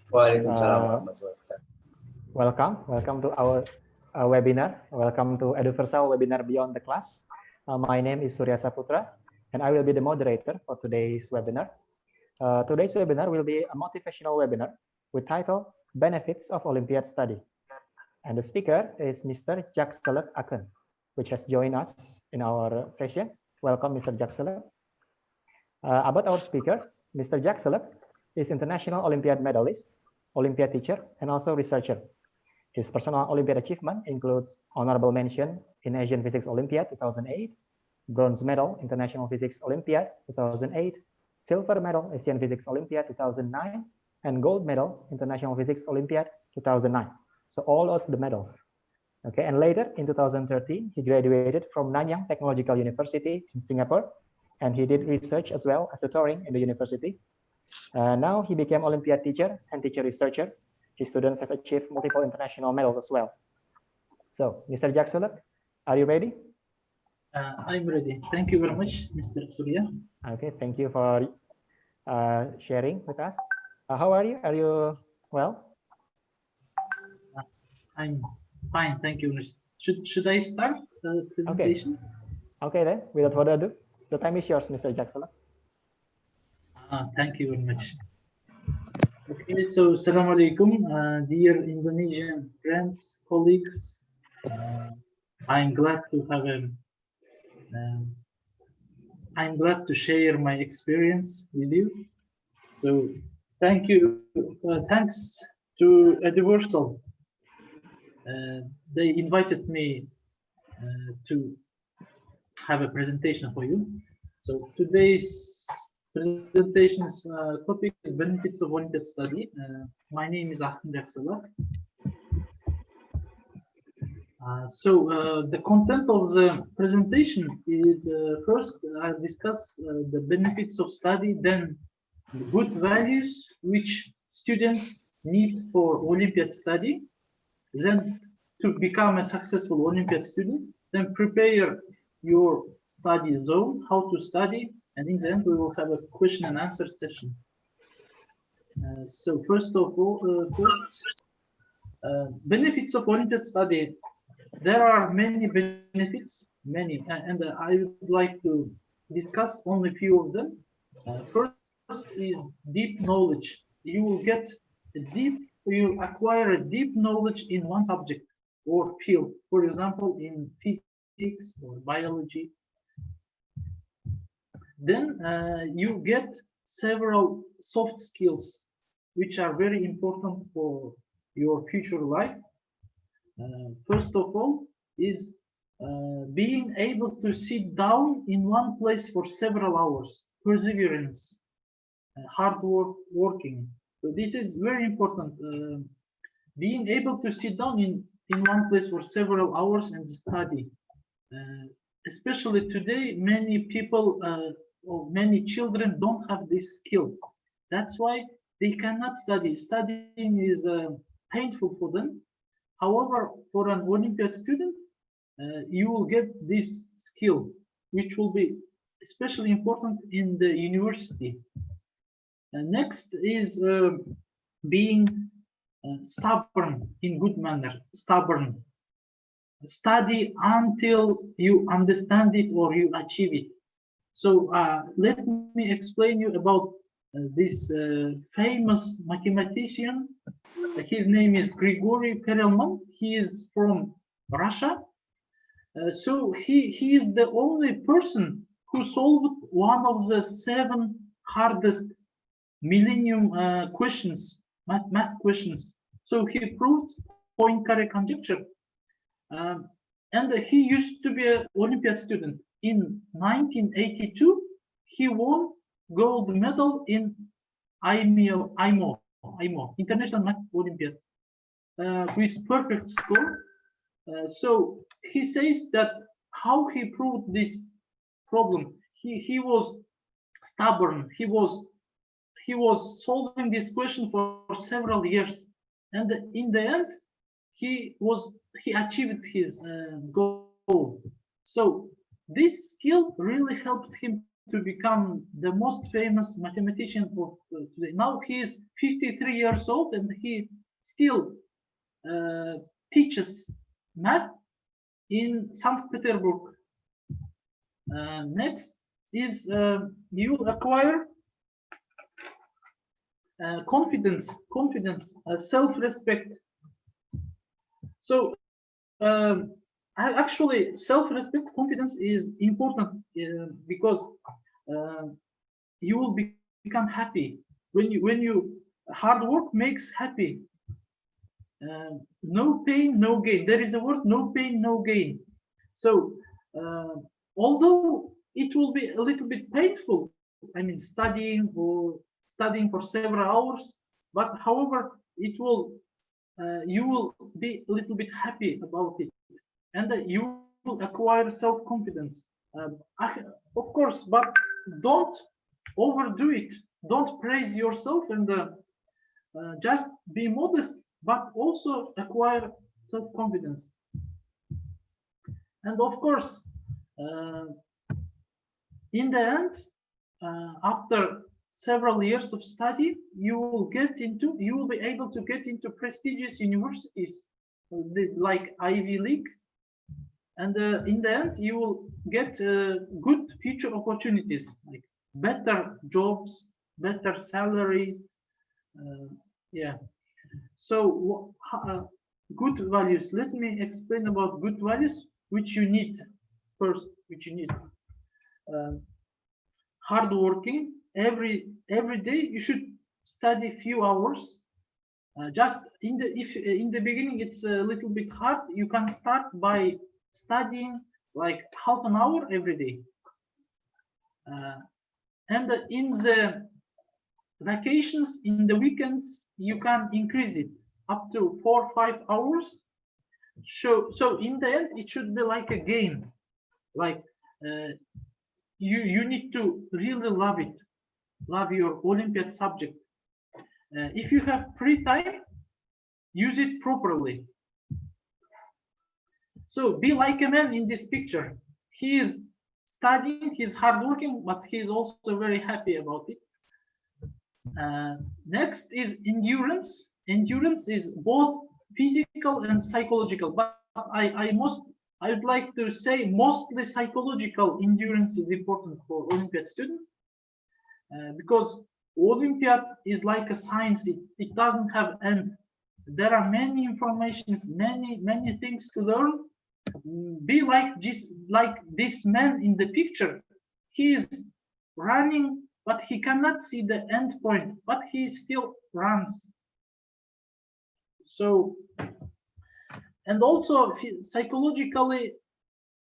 Waalaikumsalam Uh, warahmatullahi wabarakatuh. welcome to our webinar. Welcome to Eduversal webinar Beyond the Class. My name is Surya Saputra, and I will be the moderator for today's webinar. Today's webinar will be a motivational webinar with title Benefits of Olympiad Study. And the speaker is Mr. Jakselep Aken, which has joined us in our session. Welcome, Mr. Jakselep. About our speaker, Mr. Jakselep is international Olympiad medalist, Olympiad teacher, and also researcher. His personal Olympiad achievement includes honorable mention in Asian Physics Olympiad 2008, bronze medal International Physics Olympiad 2008, silver medal Asian Physics Olympiad 2009, and gold medal International Physics Olympiad 2009. So all of the medals. Okay, and later in 2013, he graduated from Nanyang Technological University in Singapore, and he did research as well as tutoring in the university. Now he became Olympiad teacher and teacher researcher. His students has achieved multiple international medals as well. So, Mr. Jakselep, are you ready? I'm ready. Thank you very much, Mr. Surya. Okay, thank you for sharing with us. How are you? Are you well? I'm fine, thank you. Should I start the presentation? Okay then, without further ado, the time is yours, Mr. Jakselep. Thank you very much. Okay, so Assalamu alaikum, dear Indonesian friends, colleagues. I'm glad to have I'm glad to share my experience with you. So thank you, thanks to Eduversal. They invited me to have a presentation for you. So today's presentation's topic is benefits of Olympiad study. My name is Ahmed Jakselep. The content of the presentation is first I'll discuss the benefits of study, then the good values which students need for Olympiad study, then to become a successful Olympiad student, then prepare your study zone, how to study, and in the end we will have a question and answer session. So first of all, benefits of Olympiad study. There are many benefits, and I would like to discuss only a few of them. First is deep knowledge. You will acquire a deep knowledge in one subject or field. For example, in physics or biology. Then you get several soft skills, which are very important for your future life. First of all is being able to sit down in one place for several hours, perseverance, hard working. So this is very important. Being able to sit down in one place for several hours and study. Especially today, many people or many children don't have this skill. That's why they cannot study. Studying is painful for them. However, for an Olympiad student, you will get this skill, which will be especially important in the university. Next is being stubborn in good manner, stubborn. Study until you understand it or you achieve it. So let me explain you about this famous mathematician. His name is Grigory Perelman. He is from Russia. So he is the only person who solved one of the 7 hardest millennium questions, math questions. So he proved Poincare conjecture. And he used to be an Olympiad student. In 1982, he won gold medal in IMO, International Math Olympiad, with perfect score. So he says that how he proved this problem. He was stubborn. He was solving this question for several years, and in the end, he achieved his goal. So this skill really helped him to become the most famous mathematician of today. Now he is 53 years old and he still teaches math in St. Petersburg. Next is you will acquire confidence, self-respect. So actually, self-respect, confidence is important because you will become happy when you hard work makes happy. No pain, no gain. There is a word, no pain, no gain. So although it will be a little bit painful, I mean, studying for several hours, but however, it will you will be a little bit happy about it, and you will acquire self-confidence. Of course, but don't overdo it. Don't praise yourself and just be modest, but also acquire self-confidence. And of course, in the end, after several years of study, you will be able to get into prestigious universities like Ivy League, and in the end, you will get good future opportunities, like better jobs, better salary. Yeah. So good values. Let me explain about good values, which you need first. Which you need. Hard working. Every day you should study few hours. Just in the beginning it's a little bit hard. You can start by studying like half an hour every day, and in the vacations, in the weekends, you can increase it up to 4 or 5 hours. So in the end, it should be like a game. Like you need to really love it, love your Olympiad subject. If you have free time, use it properly. So be like a man in this picture. He is studying, he's hardworking, but he is also very happy about it. Next is endurance. Endurance is both physical and psychological, but I would like to say mostly psychological endurance is important for Olympiad students, because Olympiad is like a science. It doesn't have end. There are many informations, many things to learn. Be like this man in the picture. He is running, but he cannot see the end point, but he still runs. So, and also psychologically,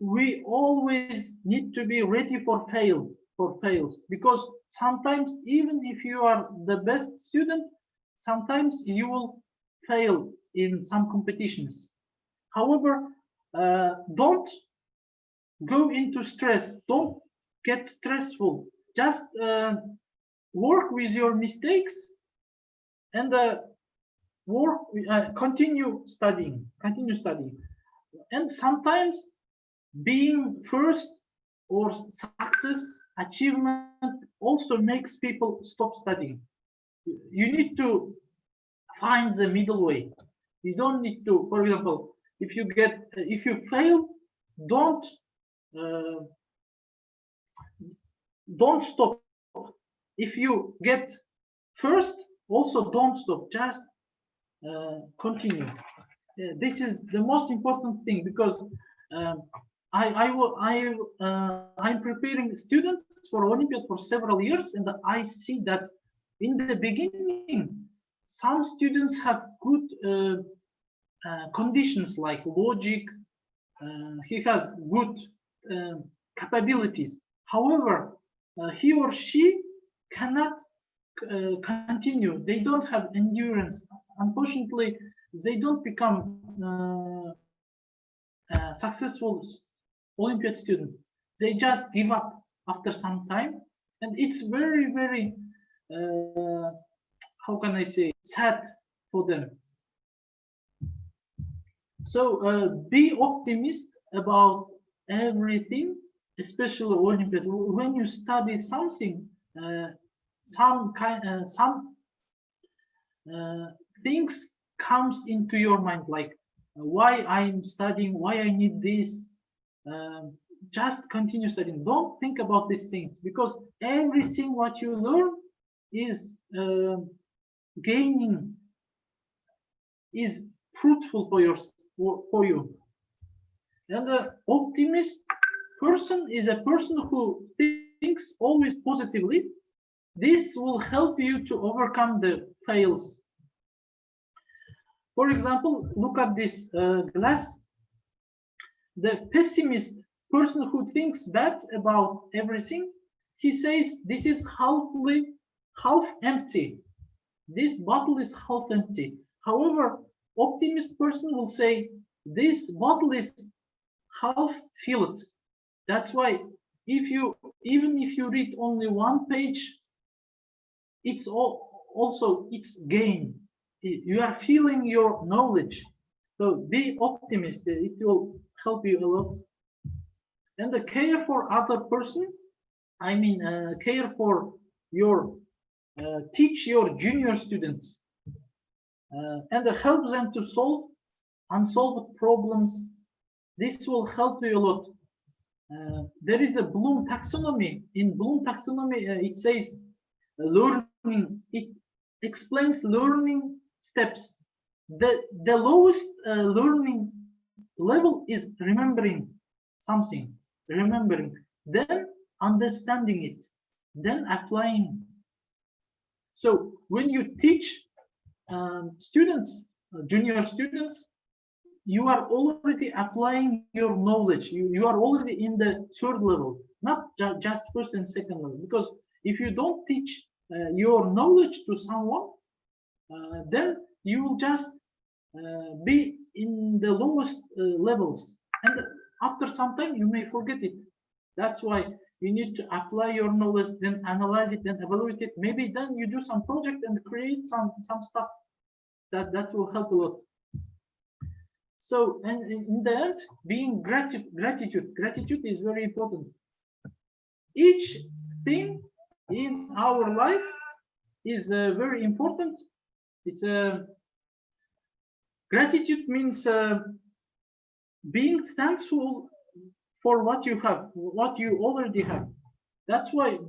we always need to be ready for fails, because sometimes even if you are the best student, sometimes you will fail in some competitions. However, don't go into stress. Don't get stressful. Just work with your mistakes and continue studying. And sometimes being first or success achievement also makes people stop studying. You need to find the middle way. You don't need to, for example, if you fail, don't stop. If you get first, also don't stop. Just continue. This is the most important thing, because I'm preparing students for Olympiad for several years, and I see that in the beginning, some students have good conditions like logic. He has good capabilities. However, he or she cannot continue. They don't have endurance. Unfortunately, they don't become successful Olympiad student. They just give up after some time, and it's very, very how can I say, sad for them. So be optimistic about everything. especially Olympiad, when you study something, some things comes into your mind, like why I'm studying, why I need this. Just continue studying. Don't think about these things, because everything what you learn is gaining, is fruitful for you. And the optimist person is a person who thinks always positively. This will help you to overcome the fails. For example, look at this glass. The pessimist person who thinks bad about everything, he says this is half empty. This bottle is half empty. However, optimist person will say this bottle is half filled. That's why even if you read only one page, it's also it's gain. You are feeling your knowledge. So be optimistic. It will help you a lot. And the care for other person, I mean care for your teach your junior students and help them to solve unsolved problems. This will help you a lot. There is a Bloom taxonomy. In Bloom taxonomy, it says learning. It explains learning steps. The lowest learning level is remembering something, remembering, then understanding it, then applying. So when you teach students, junior students, you are already applying your knowledge. You are already in the third level, not just first and second level. Because if you don't teach your knowledge to someone, then you will just be in the lowest levels. And after some time, you may forget it. That's why you need to apply your knowledge, then analyze it, then evaluate it. Maybe then you do some project and create some stuff that will help a lot. So, and in the end, being gratitude is very important. Each thing in our life is very important. It's gratitude means being thankful for what you have, what you already have. That's why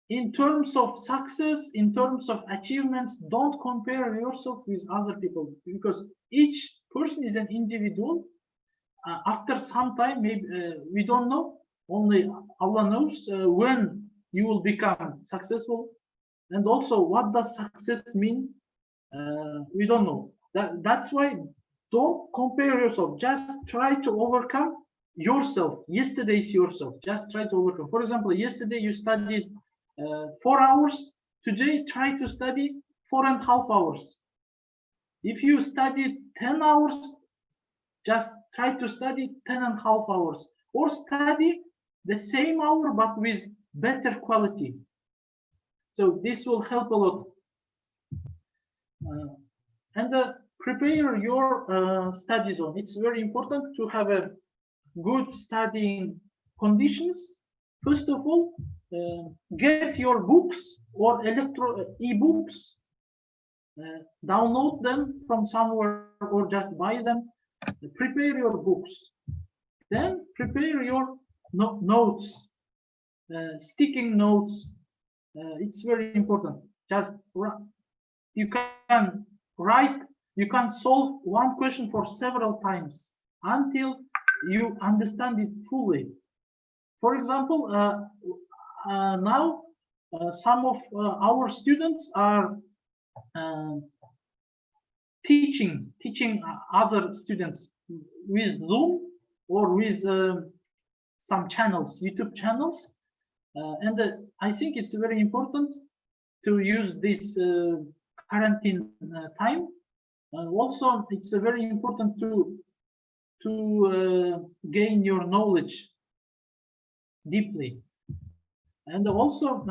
in terms of success, in terms of achievements, don't compare yourself with other people, because each person is an individual. After some time, maybe we don't know, only Allah knows when you will become successful, and also what does success mean, we don't know. That's why don't compare yourself, just try to overcome yourself, yesterday's yourself. Just try to overcome. For example, yesterday you studied 4 hours. Today try to study 4.5 hours. If you studied 10 hours, just try to study 10.5 hours, or study the same hour but with better quality. So this will help a lot. And prepare your study zone. It's very important to have a good studying conditions. First of all, get your books or e-books, download them from somewhere or just buy them. Prepare your books. Then prepare your notes, sticking notes. It's very important. Just you can write, you can solve one question for several times until you understand it fully. For example, now some of our students are teaching other students with Zoom or with some channels, YouTube channels, and I think it's very important to use this quarantine time. Also, it's very important to gain your knowledge deeply, and also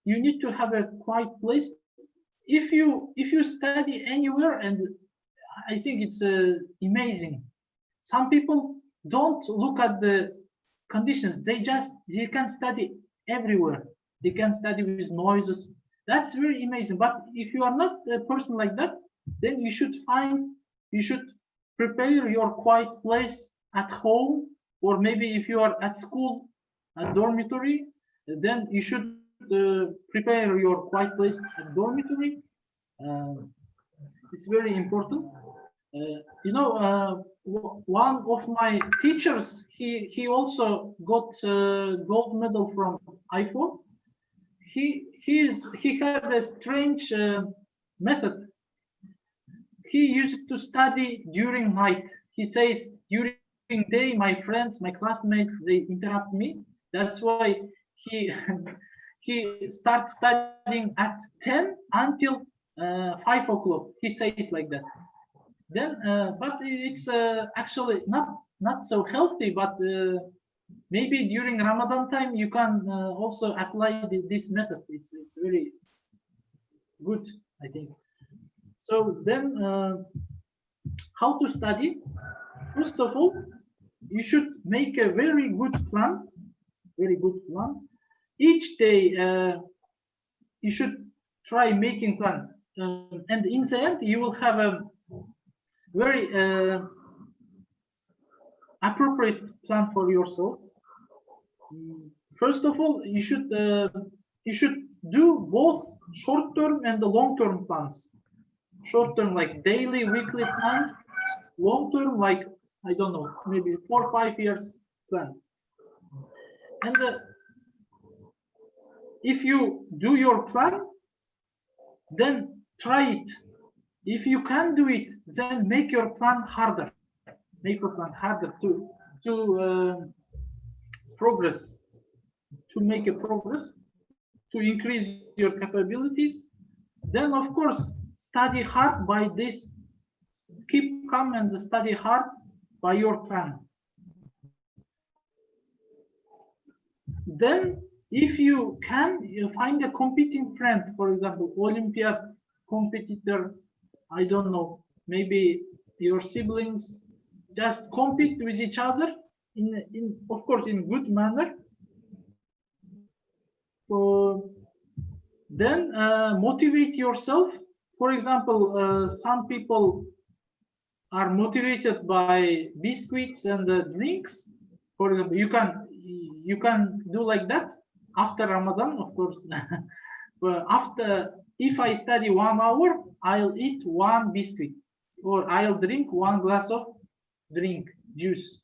you need to have a quiet place. If you study anywhere, and I think it's amazing. Some people don't look at the conditions. They can study everywhere. They can study with noises. That's very amazing. But if you are not a person like that, then you should prepare your quiet place at home, or maybe if you are at school, at dormitory, then you should prepare your quiet place at dormitory. It's very important. One of my teachers, he also got gold medal from IFO. He had a strange method. He used to study during night. He says during day, my friends, my classmates, they interrupt me. That's why he he starts studying at 10 until 5 o'clock. He says like that. Then, but it's actually not so healthy. But maybe during Ramadan time you can also apply this method. It's very good, I think. So then, how to study? First of all, you should make a very good plan. Very good plan. Each day, you should try making plan, and in the end, you will have a very appropriate plan for yourself. First of all, you should do both short-term and the long-term plans. Short-term like daily, weekly plans. Long-term like, I don't know, maybe 4 or 5 years plan. And if you do your plan, then try it. If you can do it, then make your plan harder. Make your plan harder to progress, to make a progress, to increase your capabilities. Then, of course, study hard by this. Keep calm and study hard by your plan. Then, if you can, you find a competing friend, for example, Olympiad competitor, I don't know, maybe your siblings, just compete with each other in of course in good manner. Then motivate yourself. For example, some people are motivated by biscuits and drinks. For example, you can do like that after Ramadan, of course. But if I study 1 hour, I'll eat 1 biscuit, or I'll drink 1 glass of juice.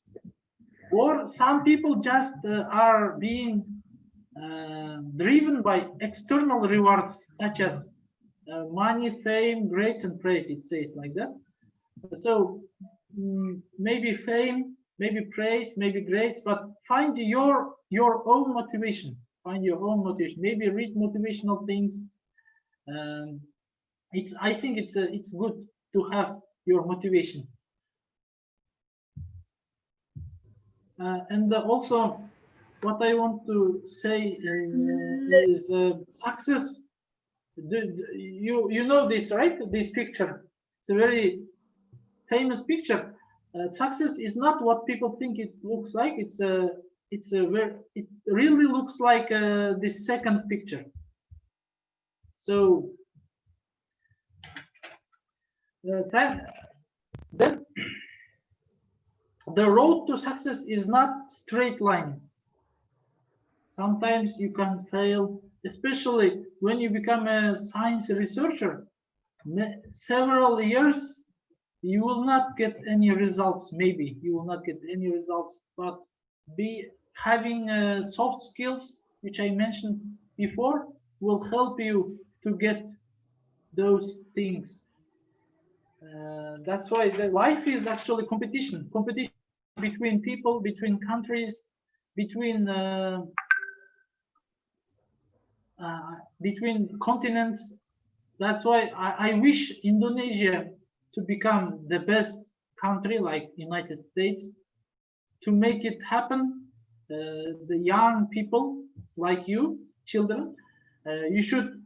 Or some people just are being driven by external rewards, such as money, fame, grades, and praise. It says like that. So maybe fame, maybe praise, maybe grades, but find your own motivation. Find your own motivation. Maybe read motivational things. I think it's good to have your motivation. And also, what I want to say is success. You know this, right? This picture. It's a very famous picture. Success is not what people think it looks like. It really looks like this second picture. So then the road to success is not straight line. Sometimes you can fail, especially when you become a science researcher. Several years, you will not get any results. Maybe you will not get any results, but having soft skills, which I mentioned before, will help you to get those things. That's why the life is actually competition between people, between countries, between continents. That's why I wish Indonesia to become the best country like United States. To make it happen, the young people like you, children, you should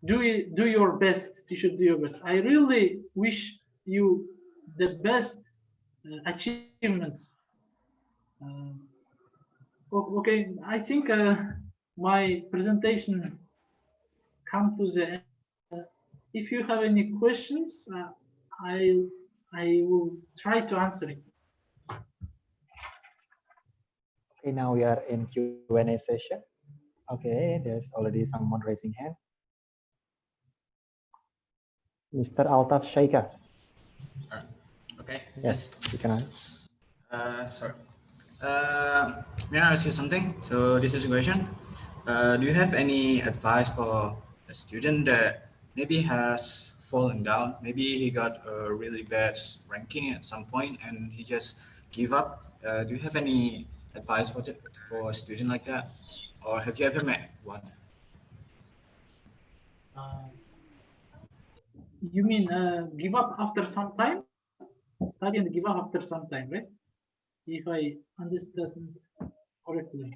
do your best. You should do your best. I really wish you the best achievements. Okay, I think my presentation come to the end. If you have any questions, I I will try to answer it. Okay, now we are in Q&A session. Okay, there's already someone raising hand. Mr. Altaf Shaika. Okay. Yes, you can. Sorry. May I ask you something? So this is a question. Do you have any advice for a student that maybe has fallen down? Maybe he got a really bad ranking at some point and he just give up. Do you have any advice for a student like that, or have you ever met one? You mean give up after some time? Study and give up after some time, right? If I understand correctly.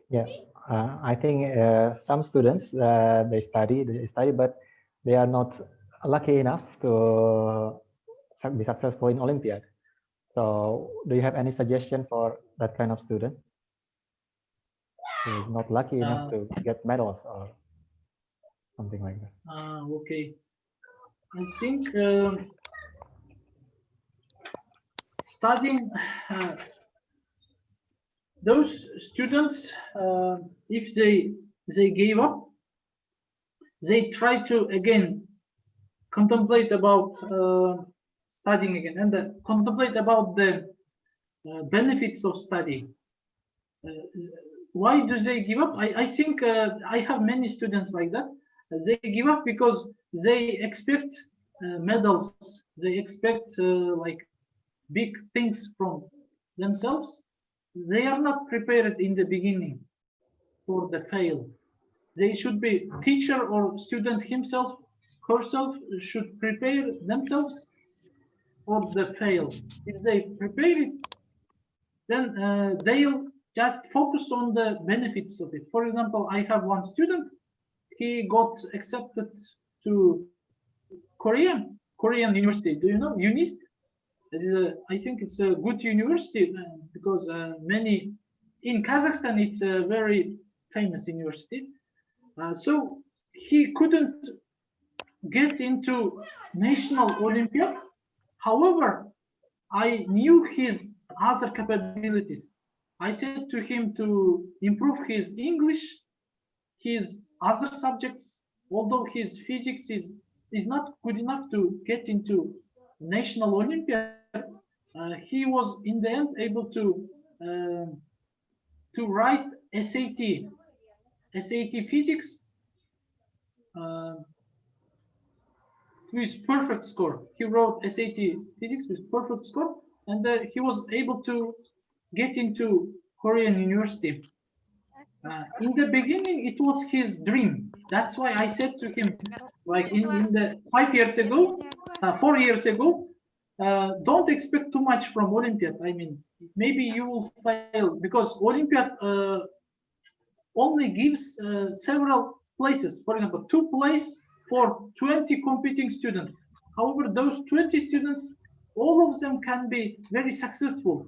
Yeah, I think some students they study, but they are not lucky enough to be successful in Olympiad. So, do you have any suggestion for that kind of student who is not lucky enough to get medals or something like that? Okay. I think studying those students, if they gave up, they try to again contemplate about studying again and contemplate about the benefits of study. Why do they give up? I think I have many students like that. They give up because they expect medals. They expect like big things from themselves. They are not prepared in the beginning for the fail. They should be teacher or student himself, herself should prepare themselves for the fail. If they prepare it, then they'll just focus on the benefits of it. For example, I have one student, he got accepted to Korean university. Do you know UNIST? I think it's a good university because many in Kazakhstan it's a very famous university. So he couldn't get into national Olympiad. However, I knew his other capabilities. I said to him to improve his English, his other subjects, although his physics is not good enough to get into national Olympiad, he was in the end able uh, to write SAT physics uh, with perfect score. He wrote SAT physics with perfect score, and he was able to get into Korean university. In the beginning, it was his dream. That's why I said to him, like in the 5 years ago, 4 years ago, don't expect too much from Olympiad. I mean, maybe you will fail because Olympiad only gives several places. For example, 2 places for 20 competing students. However, those 20 students, all of them can be very successful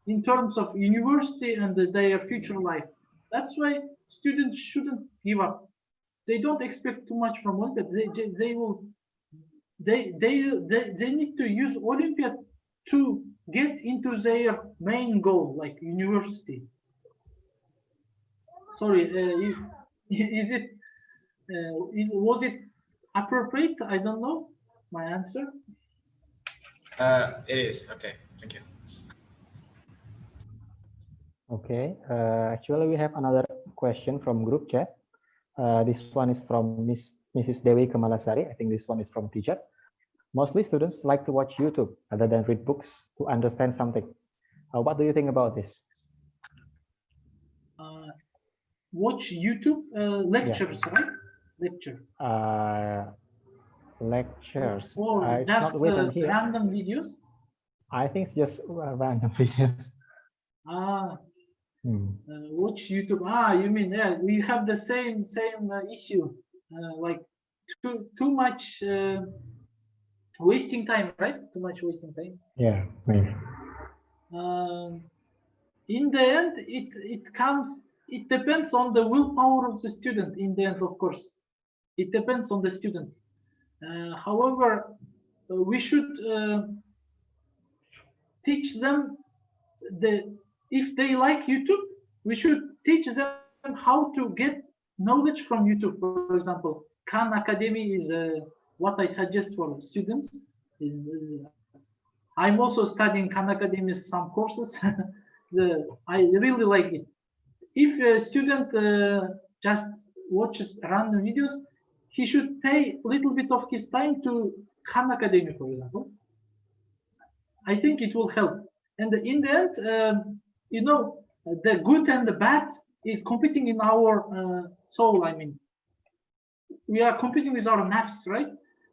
in terms of university and their future life. That's why students shouldn't give up. They don't expect too much from Olympiad. They need to use Olympiad to get into their main goal, like university. Sorry, was it appropriate? I don't know my answer. It is. Okay. Thank you. Okay, actually we have another question from group chat. This one is from Mrs. Dewi Kamalasari. I think this one is from teacher. Mostly students like to watch YouTube rather than read books to understand something. What do you think about this? Watch YouTube lectures, yeah. Right? Lecture. Lectures. Or it's just not written here. Random videos. I think it's just random videos. Watch YouTube. You mean yeah? We have the same issue. Like too much wasting time, right? Too much wasting time. Yeah, maybe. In the end, it depends on the willpower of the student. In the end, of course, it depends on the student. However, we should teach them if they like YouTube, we should teach them how to get knowledge from YouTube. For example, Khan Academy is what I suggest for students. I'm also studying Khan Academy some courses. I really like it. If a student just watches random videos, he should pay a little bit of his time to Khan Academy, for example. I think it will help. And in the end, the good and the bad is competing in our soul. I mean, we are competing with our nafs, right?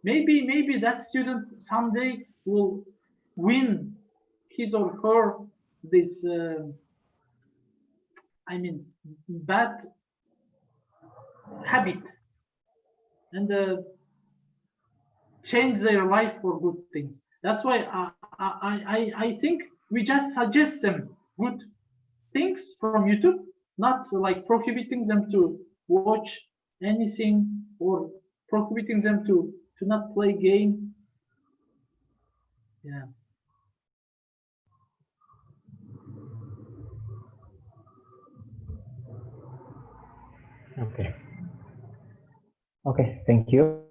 Maybe that student someday will win his or her this bad habit and change their life for good things. That's why I think we just suggest them good things from YouTube, not like prohibiting them to watch anything or prohibiting them to not play game. Yeah. Okay. Okay, thank you.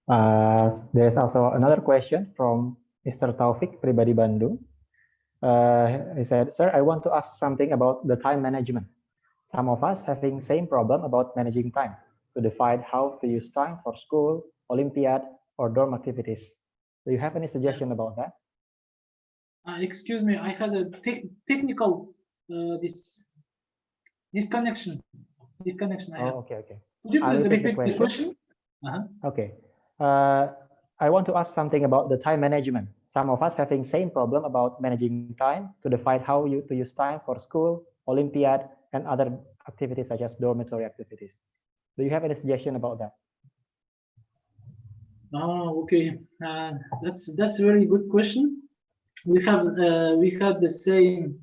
There's also another question from Mr. Taufik, Pribadi Bandung. He said, "Sir, I want to ask something about the time management. Some of us having same problem about managing time to decide how to use time for school, Olympiad, or dorm activities. Do you have any suggestion about that?" Excuse me, I had a technical disconnection. Oh, okay. Could you please repeat the question? Okay. I want to ask something about the time management. Some of us having same problem about managing time to decide how to use time for school, Olympiad, and other activities such as dormitory activities. Do you have any suggestion about that? Oh, okay. That's a very good question. We had the same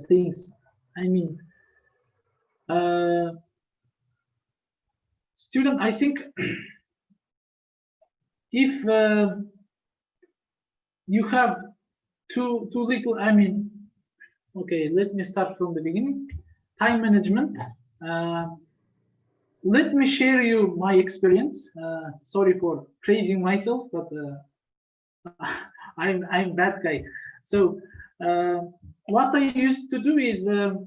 things. I mean, student, I think if you have too little, I mean, okay, let me start from the beginning. Time management. Let me share you my experience. Sorry for praising myself, but I'm that guy. So what I used to do is, in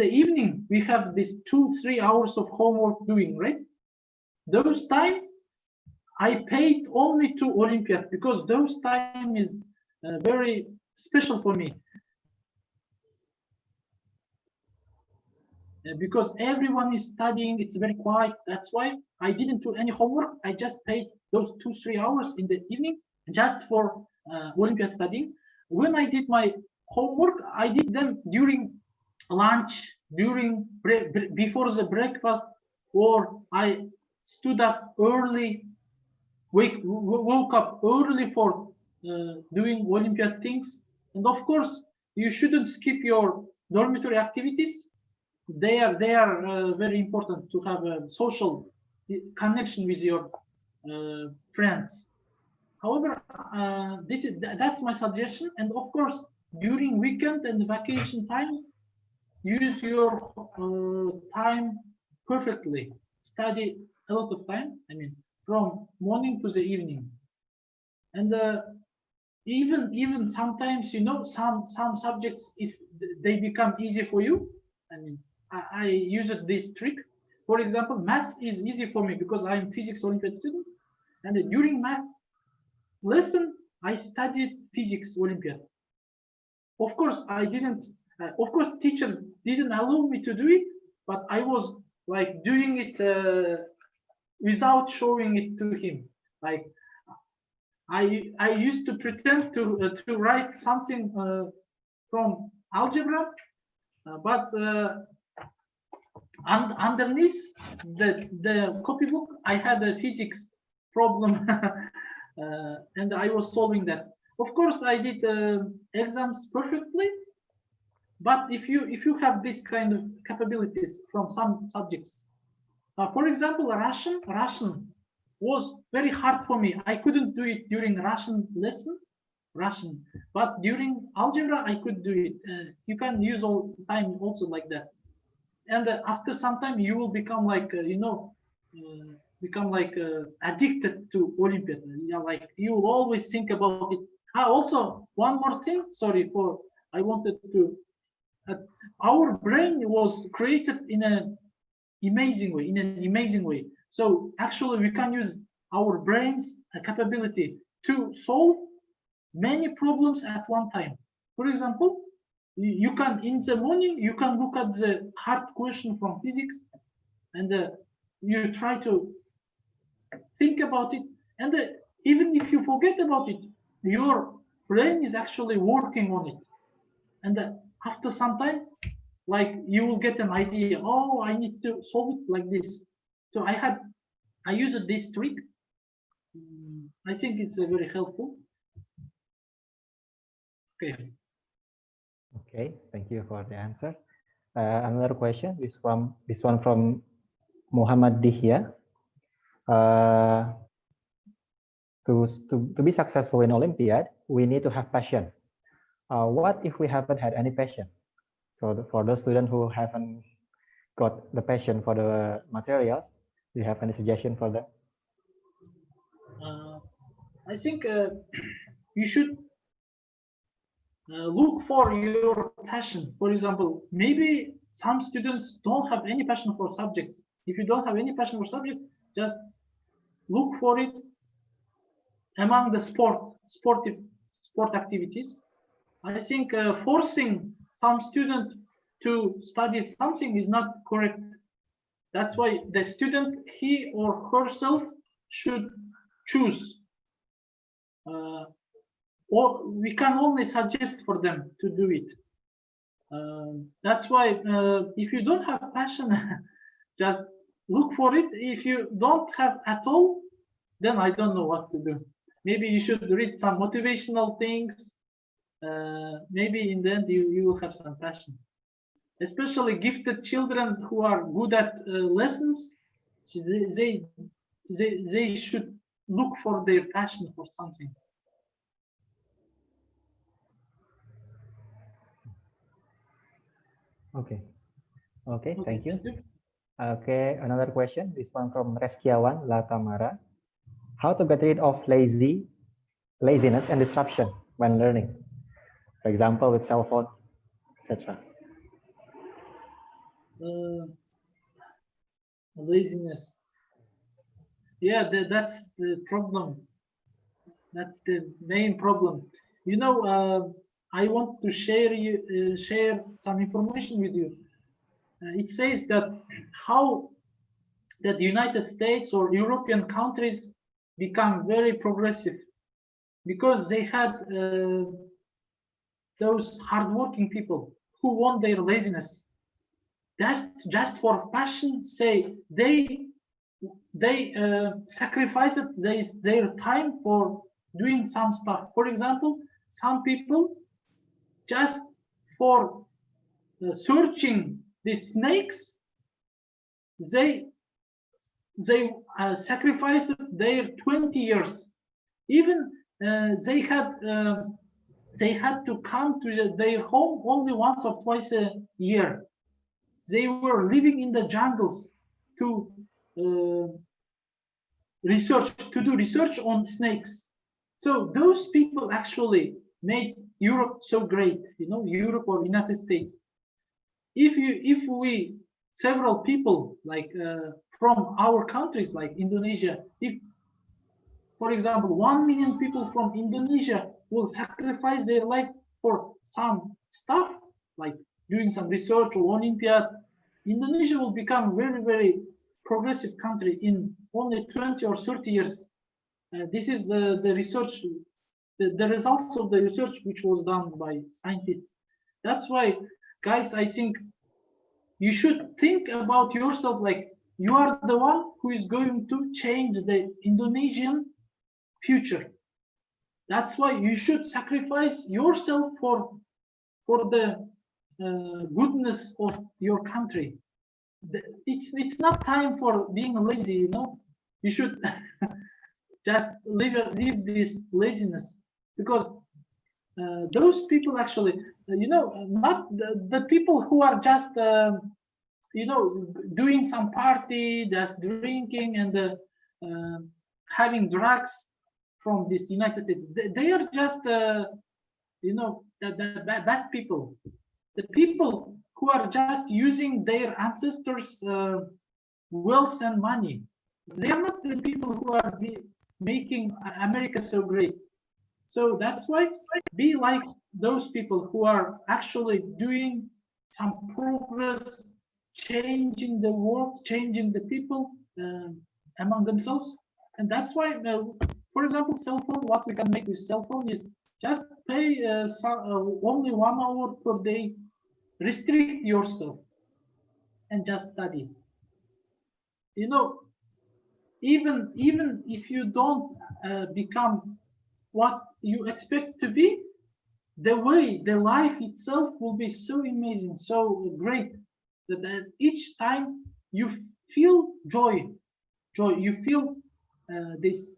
the evening we have this 2-3 hours of homework doing, right? Those time I paid only to Olympiad because those time is very special for me. Because everyone is studying, it's very quiet. That's why I didn't do any homework. I just paid those 2-3 hours in the evening just for Olympiad studying. When I did my homework, I did them during lunch, before the breakfast, or I stood up early, woke up early for doing Olympiad things. And of course, you shouldn't skip your dormitory activities. They are very important to have a social connection with your friends. However, that's my suggestion. And of course, during weekend and vacation time, use your time perfectly. Study a lot of time. I mean, from morning to the evening. And even sometimes, some subjects, if they become easy for you, I mean, I use this trick. For example, math is easy for me because I'm physics Olympiad student, and during math lesson I studied physics Olympiad. Of course, I didn't. Of course, teacher didn't allow me to do it, but I was like doing it without showing it to him. Like I used to pretend to write something from algebra, but underneath the copybook, I had a physics problem and I was solving that. Of course, I did exams perfectly, but if you have this kind of capabilities from some subjects, for example, Russian was very hard for me. I couldn't do it during Russian lesson, but during algebra I could do it. You can use all time also like that, and after some time you will become like addicted to Olympiad. Yeah, like you will always think about it. Also, one more thing. Sorry for I wanted to. Uh, our brain was created in an amazing way. So actually, we can use our brain's capability to solve many problems at one time. For example, you can in the morning you can look at the hard question from physics, and you try to think about it, and even if you forget about it, your brain is actually working on it, and after some time, like you will get an idea. Oh, I need to solve it like this. So I used this trick. I think it's very helpful. Okay. Okay, thank you for the answer. Another question is from this one from Muhammad Dihya. To be successful in Olympiad, we need to have passion. What if we haven't had any passion? So for those students who haven't got the passion for the materials, do you have any suggestion for them? I think you should look for your passion. For example, maybe some students don't have any passion for subjects. If you don't have any passion for subject, just look for it among the sport activities. I think forcing some student to study something is not correct. That's why the student, he or herself, should choose. Or we can only suggest for them to do it. That's why if you don't have passion, just look for it. If you don't have at all, then I don't know what to do. Maybe you should read some motivational things. Maybe in the end you will have some passion. Especially gifted children who are good at lessons, they should look for their passion for something. Okay, thank you. Okay, another question. This one from Reskiawan Latamara. How to get rid of laziness and disruption when learning? For example, with cell phone, etc. Laziness. Yeah, that's the problem. That's the main problem. You know, I want to share some information with you. It says that how that the United States or European countries become very progressive because they had those hardworking people who won their laziness. Just for passion, say they sacrificed their time for doing some stuff. For example, some people just for searching the snakes, they sacrificed their 20 years. Even they had to come to their home only once or twice a year. They were living in the jungles to do research on snakes. So those people actually made Europe so great, you know, Europe or United States. If we several people like from our countries like Indonesia, if for example 1 million people from Indonesia will sacrifice their life for some stuff like doing some research or Olympiad, Indonesia will become very progressive country in only 20 or 30 years. This is the research, the results of the research which was done by scientists. That's why, guys, I think you should think about yourself like you are the one who is going to change the Indonesian future. That's why you should sacrifice yourself for the goodness of your country. It's not time for being lazy, you know. You should just leave this laziness, because those people actually, you know, not the people who are just you know, doing some party, just drinking and having drugs from this United States. They are just you know, the bad people. The people who are just using their ancestors' wealth and money. They are not the people who are making America so great. So that's why be like those people who are actually doing some progress, changing the world, changing the people among themselves. And that's why, for example, cell phone, what we can make with cell phone is just pay only 1 hour per day, restrict yourself, and just study. You know, even if you don't become what you expect to be, the life itself will be so amazing, so great, that each time you feel joy, you feel this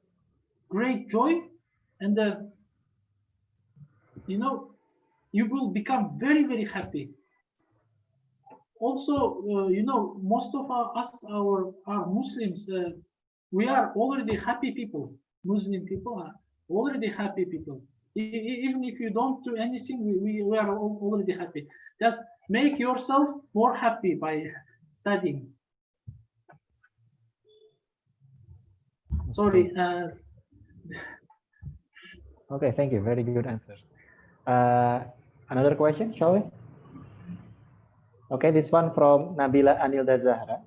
great joy, and you know, you will become very happy. Also, you know, most of us are Muslims. We are already happy people. Muslim people are already happy people. Even if you don't do anything, we are already happy. Just make yourself more happy by studying. Sorry. Okay, thank you. Very good answer. Another question, shall we? Okay, this one from Nabila Anilda Zahra.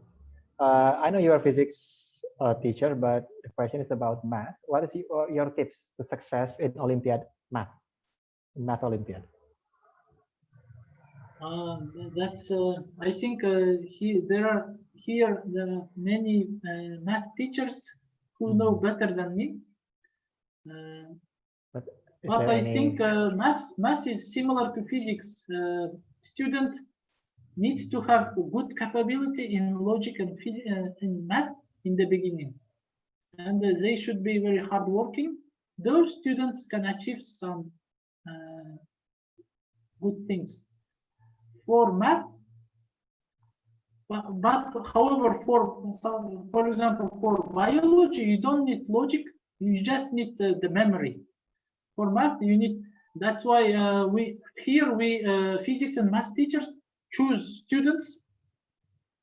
I know you are a physics teacher, but the question is about math. What is your tips to success in Olympiad math? Math Olympiad. That's. I think there are many math teachers who know better than me. But I think math is similar to physics. Student needs to have good capability in logic and in math in the beginning, and they should be very hardworking. Those students can achieve some good things for math. But however, for example, for biology, you don't need logic. You just need the memory. For math, you need. That's why we physics and math teachers choose students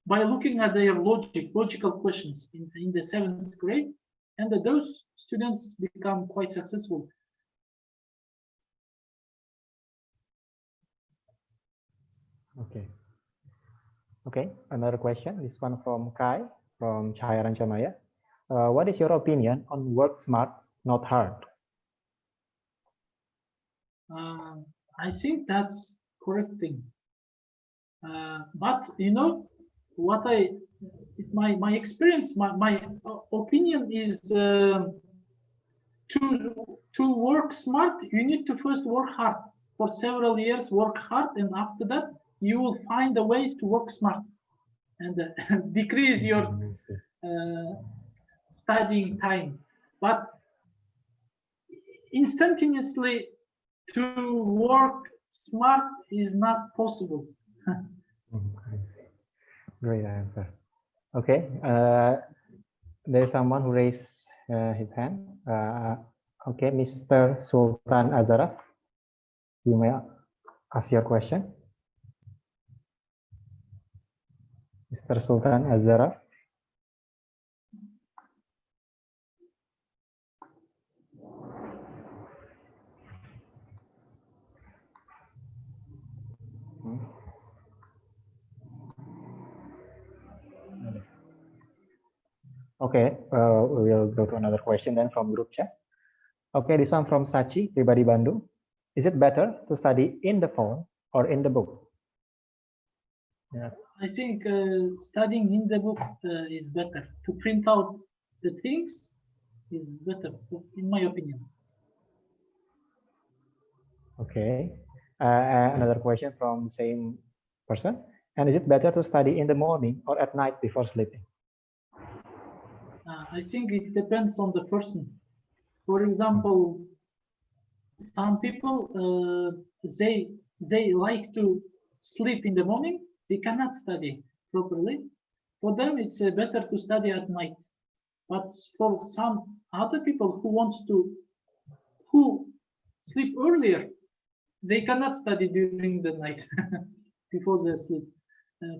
by looking at their logical questions in the 7th grade, and those students become quite successful. Okay. Okay, another question. This one from Kai from Cahaya Rancamaya. What is your opinion on work smart, not hard? I think that's correct thing. But you know what it's my experience, my opinion is to work smart, you need to first work hard for several years, work hard, and after that you will find the ways to work smart and decrease your studying time. But instantaneously to work smart is not possible. Great answer. Okay, there's someone who raised his hand. Okay, Mr. Sultan Azaraf, you may ask your question. Mr. Sultan Azaraf. Okay, we will go to another question then from group chat. Okay, this one from Sachi, Pribadi Bandung. Is it better to study in the phone or in the book? Yeah. I think studying in the book is better. To print out the things is better, in my opinion. Okay. Another question from the same person. And is it better to study in the morning or at night before sleeping? I think it depends on the person. For example, some people they like to sleep in the morning. They cannot study properly. For them, it's better to study at night. But for some other people who sleep earlier, they cannot study during the night before they sleep.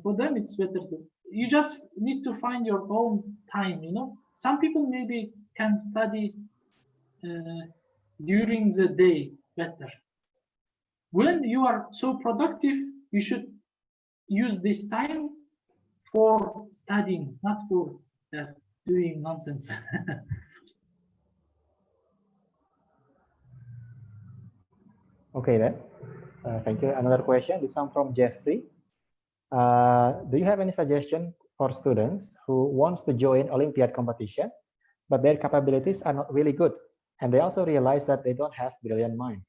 For them, it's better to. You just need to find your own time. You know, some people maybe can study during the day better. When you are so productive, you should use this time for studying, not for just doing nonsense. Okay, then. Thank you. Another question. This one from Jeffrey. Do you have any suggestion for students who wants to join Olympiad competition, but their capabilities are not really good, and they also realize that they don't have brilliant mind?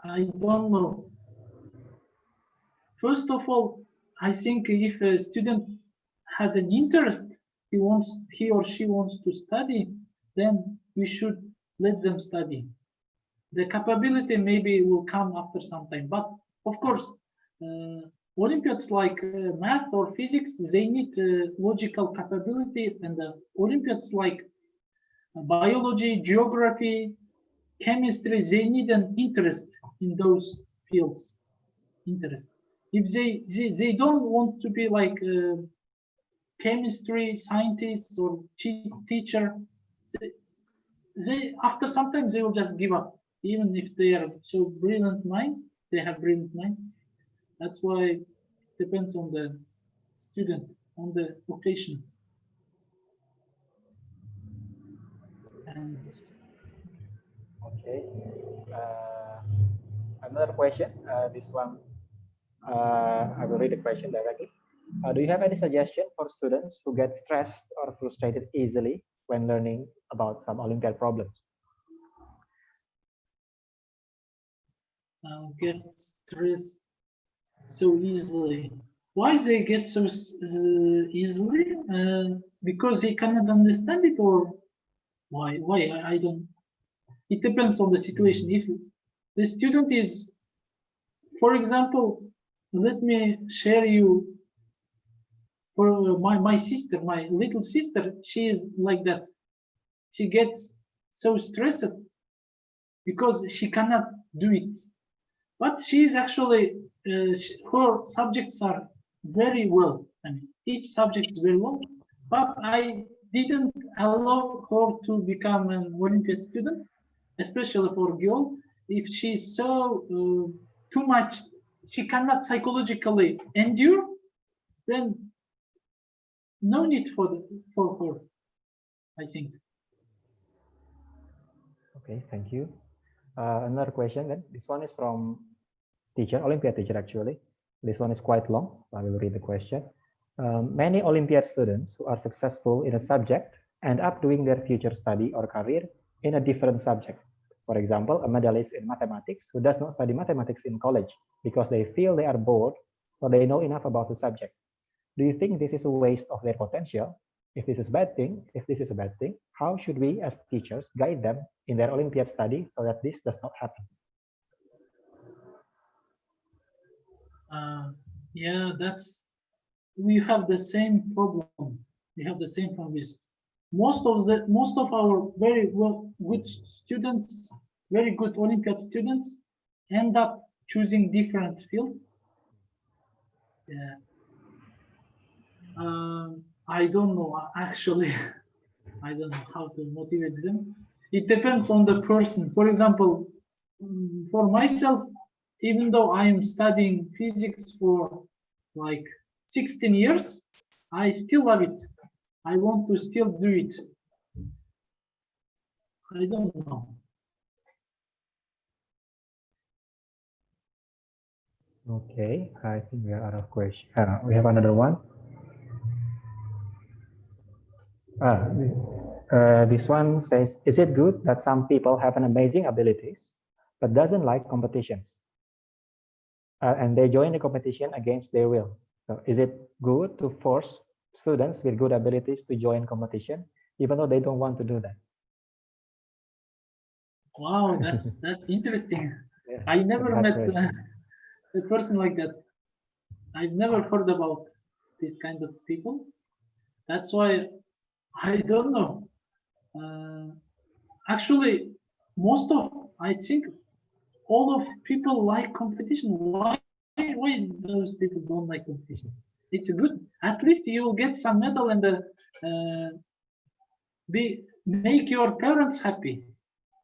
I don't know. First of all, I think if a student has an interest, he or she wants to study, then we should let them study. The capability maybe will come after some time, but of course, Olympiads like math or physics, they need logical capability, and Olympiads like biology, geography, chemistry, they need an interest in those fields. Interest. If they don't want to be like chemistry scientists or teacher, they after some time they will just give up, even if they are so brilliant mind. They have brilliant mind. That's why it depends on the student, on the vocation. And Okay. Another question. This one, I will read the question directly. Do you have any suggestion for students who get stressed or frustrated easily when learning about some Olympiad problems? get stressed so easily. Why they get so easily? Because they cannot understand it, or why? Why? I don't. It depends on the situation. If the student is, for example, let me share you. For my sister, my little sister, she is like that. She gets so stressed because she cannot do it. But she is actually her subjects are very well. I mean, each subject is very well. But I didn't allow her to become an Olympiad student, especially for girl. If she's so too much, she cannot psychologically endure. Then no need for her, I think. Okay, thank you. Another question then. This one is from teacher, Olympiad teacher actually. This one is quite long. I will read the question. Many Olympiad students who are successful in a subject end up doing their future study or career in a different subject. For example, a medalist in mathematics who does not study mathematics in college because they feel they are bored or they know enough about the subject. Do you think this is a waste of their potential? If this is a bad thing, how should we as teachers guide them in their Olympiad study so that this does not happen? Yeah, we have the same problem. We have the same problem with most of our very well good students, very good Olympiad students, end up choosing different field. Yeah. I don't know actually. I don't know how to motivate them. It depends on the person. For example, for myself, even though I am studying physics for like 16 years, I still love it. I want to still do it. I don't know. Okay, I think we are out of question. We have another one. This one says, is it good that some people have an amazing abilities, but doesn't like competitions? And they join the competition against their will. So is it good to force students with good abilities to join competition, even though they don't want to do that? Wow, that's interesting. Yeah, I never met question. a person like that. I've never heard about this kind of people. That's why I don't know. Actually, most of I think all of people like competition. Why those people don't like competition? It's good. At least you will get some medal and make your parents happy,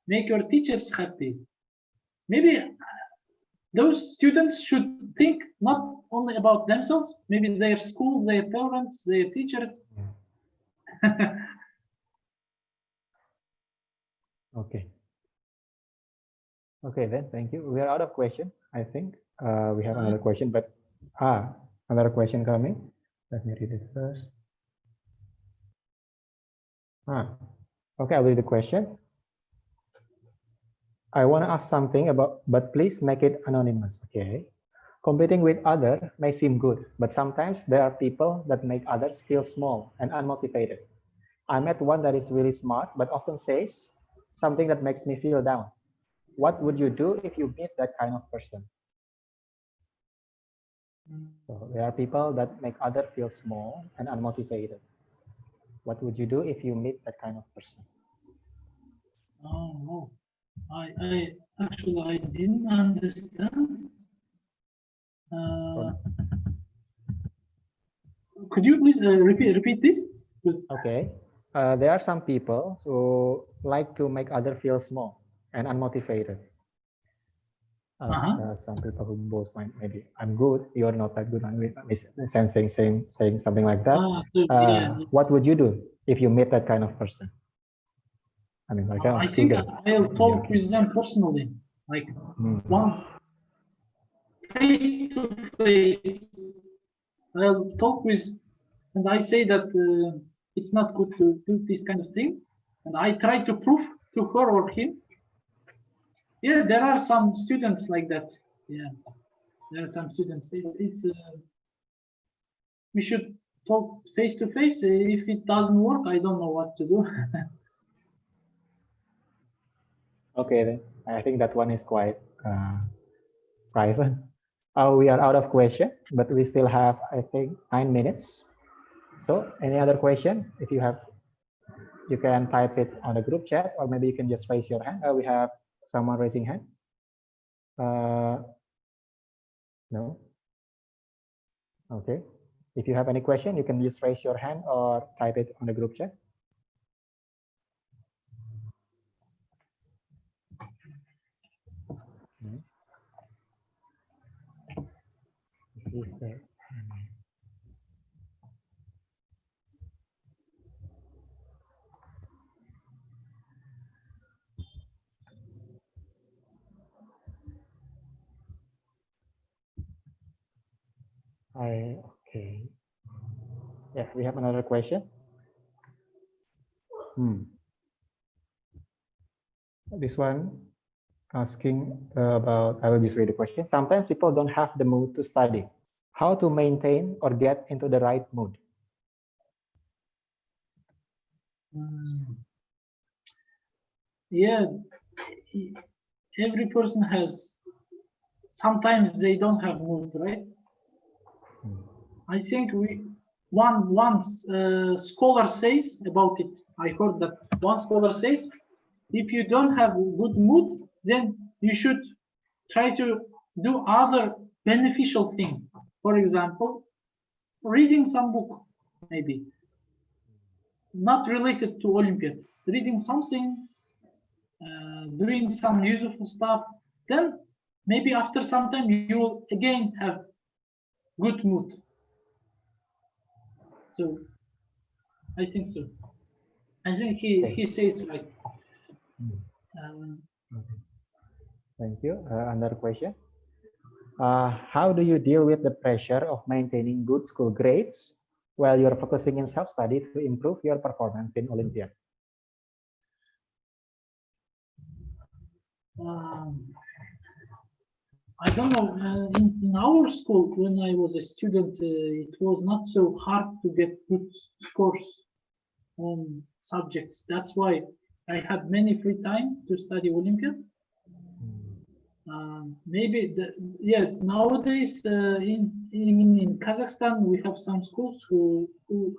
make your teachers happy. Maybe those students should think not only about themselves, maybe their school, their parents, their teachers. Okay. Okay, then, thank you. We are out of question, I think. We have another question, but another question coming. Let me read it first. Okay, I'll read the question. I want to ask something about, but please make it anonymous, okay? Competing with others may seem good, but sometimes there are people that make others feel small and unmotivated. I met one that is really smart, but often says something that makes me feel down. What would you do if you meet that kind of person? So there are people that make others feel small and unmotivated. What would you do if you meet that kind of person? Oh no, I actually I didn't understand. Could you please repeat this? Okay. There are some people who like to make others feel small and unmotivated. Some people who boast, like, maybe I'm good, you're not that good. Saying something like that. So, yeah. What would you do if you meet that kind of person? I mean, like I think I'll talk with them personally, like one face to face. I'll talk with, and I say that it's not good to do this kind of thing, and I try to prove to her or him. Yeah, there are some students like that. Yeah, there are some students. It's we should talk face to face. If it doesn't work, I don't know what to do. Okay, then I think that one is quite private. We are out of question, but we still have, I think, 9 minutes. So any other question? If you have, you can type it on the group chat, or maybe you can just raise your hand. We have someone raising hand. No. Okay. If you have any question, you can just raise your hand or type it on the group chat. Okay. Yes, we have another question. This one asking about, I will just read the question. Sometimes people don't have the mood to study. How to maintain or get into the right mood? Yeah, every person has, sometimes they don't have mood, right? I think one scholar says about it. I heard that one scholar says, if you don't have good mood, then you should try to do other beneficial thing. For example, reading some book, maybe not related to Olympiad, reading something, doing some useful stuff. Then maybe after some time you will again have good mood. So I think so. I think he says right. Thank you. Another question. How do you deal with the pressure of maintaining good school grades while you're focusing in self-study to improve your performance in Olympiad? I don't know. In our school, when I was a student, it was not so hard to get good scores on subjects. That's why I had many free time to study Olympiad. Maybe nowadays even in Kazakhstan we have some schools who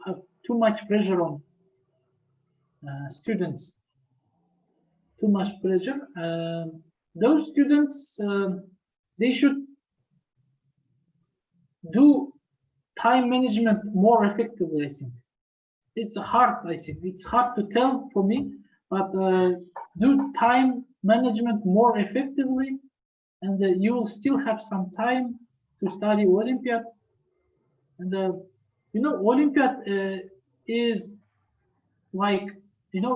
have too much pressure on students. Too much pressure. Those students they should do time management more effectively. I think it's hard. I think it's hard to tell for me, but do time management more effectively, and you will still have some time to study Olympiad. And you know, Olympiad is like, you know,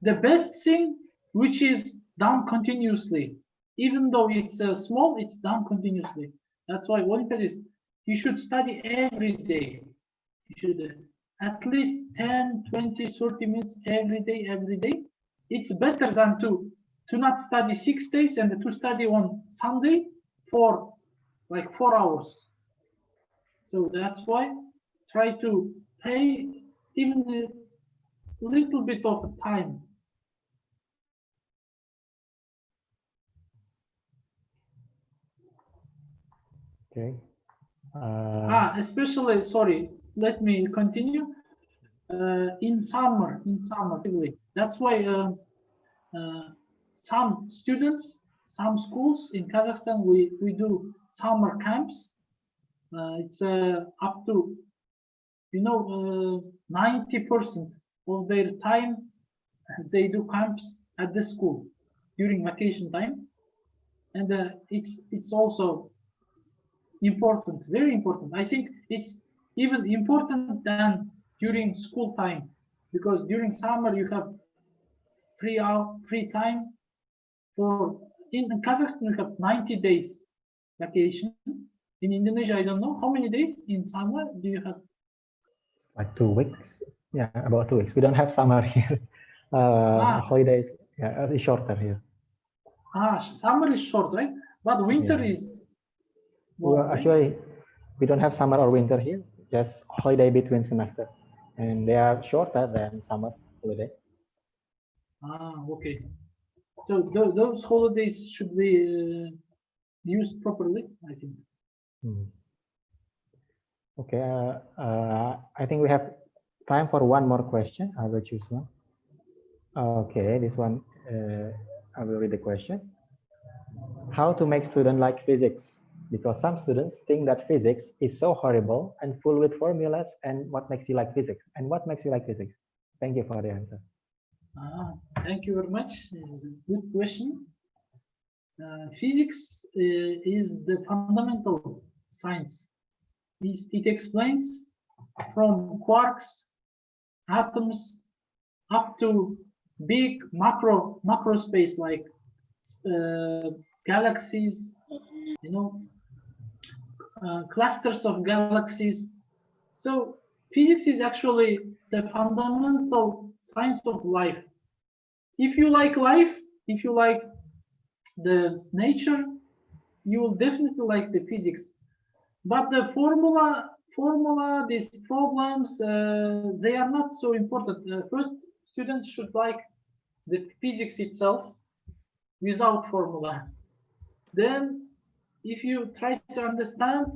the best thing which is done continuously. Even though it's small, it's done continuously. That's why Olympiad is, you should study every day. You should at least 10, 20, 30 minutes every day. It's better than to not study 6 days and to study on Sunday for like 4 hours. So that's why try to pay even a little bit of time. Okay. Especially, sorry, let me continue. In summer, that's why some students, some schools in Kazakhstan, we do summer camps. It's up to, you know, 90% of their time they do camps at the school during vacation time, and it's also important, very important. I think it's even important than during school time, because during summer you have free time. For in Kazakhstan we have 90 days vacation. In Indonesia, I don't know how many days in summer do you have? Like 2 weeks. Yeah, about 2 weeks. We don't have summer here. Holidays, yeah, it's shorter here. Summer is short, right? But winter is more, well, actually, we don't have summer or winter here. Just holiday between semester, and they are shorter than summer holiday. Okay. So those holidays should be used properly, I think. Okay. I think we have time for one more question. I will choose one. Okay, this one. I will read the question. How to make students like physics? Because some students think that physics is so horrible and full with formulas. And what makes you like physics? And what makes you like physics? Thank you for the answer. Thank you very much. It's a good question. Physics is the fundamental science. It explains from quarks, atoms, up to big macro space like galaxies, you know, clusters of galaxies. So physics is actually the fundamental science of life. If you like life, if you like the nature, you will definitely like the physics. But the formula, these problems, they are not so important. First, students should like the physics itself without formula. Then, if you try to understand,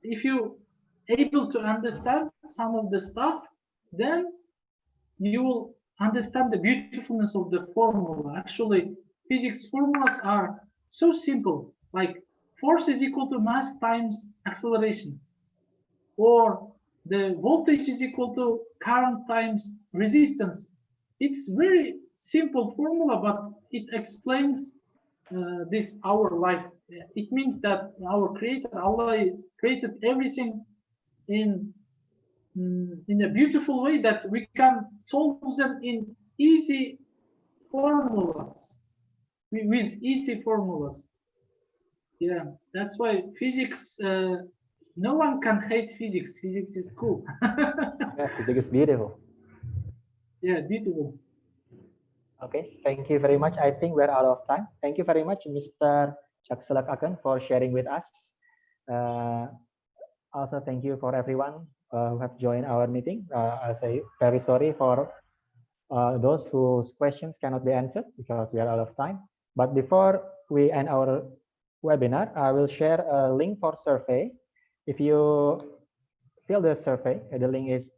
if you able to understand some of the stuff, then you will understand the beautifulness of the formula. Actually, physics formulas are so simple, like force is equal to mass times acceleration, or the voltage is equal to current times resistance. It's very simple formula, but it explains this our life. It means that our creator Allah created everything in a beautiful way that we can solve them in easy formulas, with easy formulas. Yeah, that's why physics No one can hate physics. Physics is cool. Yeah, physics is beautiful. Yeah, beautiful. Okay, thank you very much. I think we're out of time. Thank you very much, Mr. Chaksalak Akan, for sharing with us. Uh, Also, thank you for everyone who have joined our meeting. I say very sorry for those whose questions cannot be answered because we are out of time. But before we end our webinar, I will share a link for survey. If you fill the survey, the link is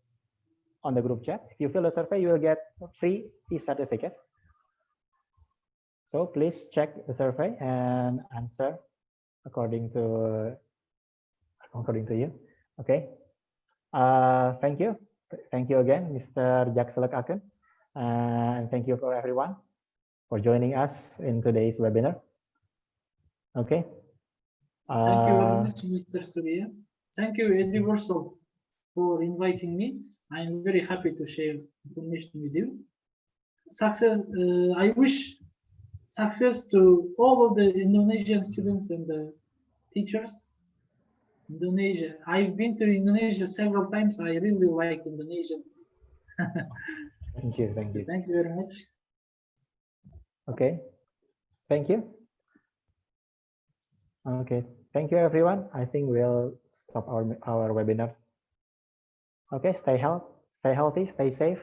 on the group chat. If you fill the survey, you will get a free e-certificate. So please check the survey and answer according to you. Okay. Thank you. Thank you again, Mr. Jakselek Aken. And thank you for everyone for joining us in today's webinar. Okay. Thank you very much, Mr. Surya. Thank you, Eduversal, for inviting me. I am very happy to share information with you. Success. I wish success to all of the Indonesian students and the teachers. Indonesia. I've been to Indonesia several times. I really like Indonesia. Thank you. Thank you. Thank you very much. Okay. Thank you. Okay. Thank you, everyone. I think we'll stop our webinar. Okay. Stay healthy, stay safe.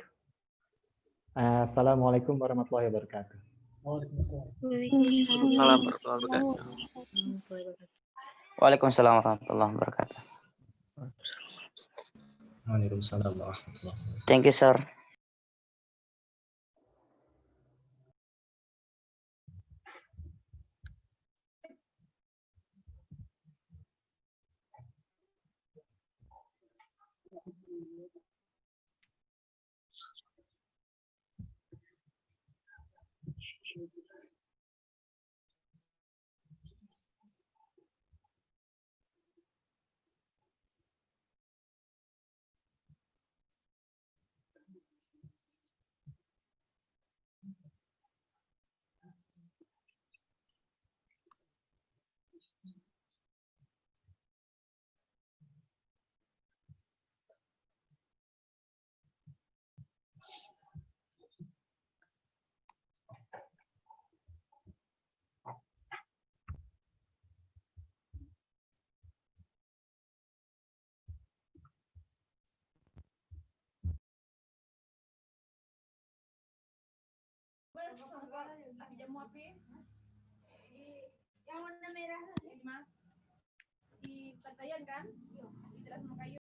Assalamualaikum warahmatullahi wabarakatuh. Waalaikumsalam warahmatullahi wabarakatuh. Waalaikumsalam warahmatullahi wabarakatuh. Thank you, sir. Yang warna merah, Mas. Di pertanyaan kan? Di teras mau kayu.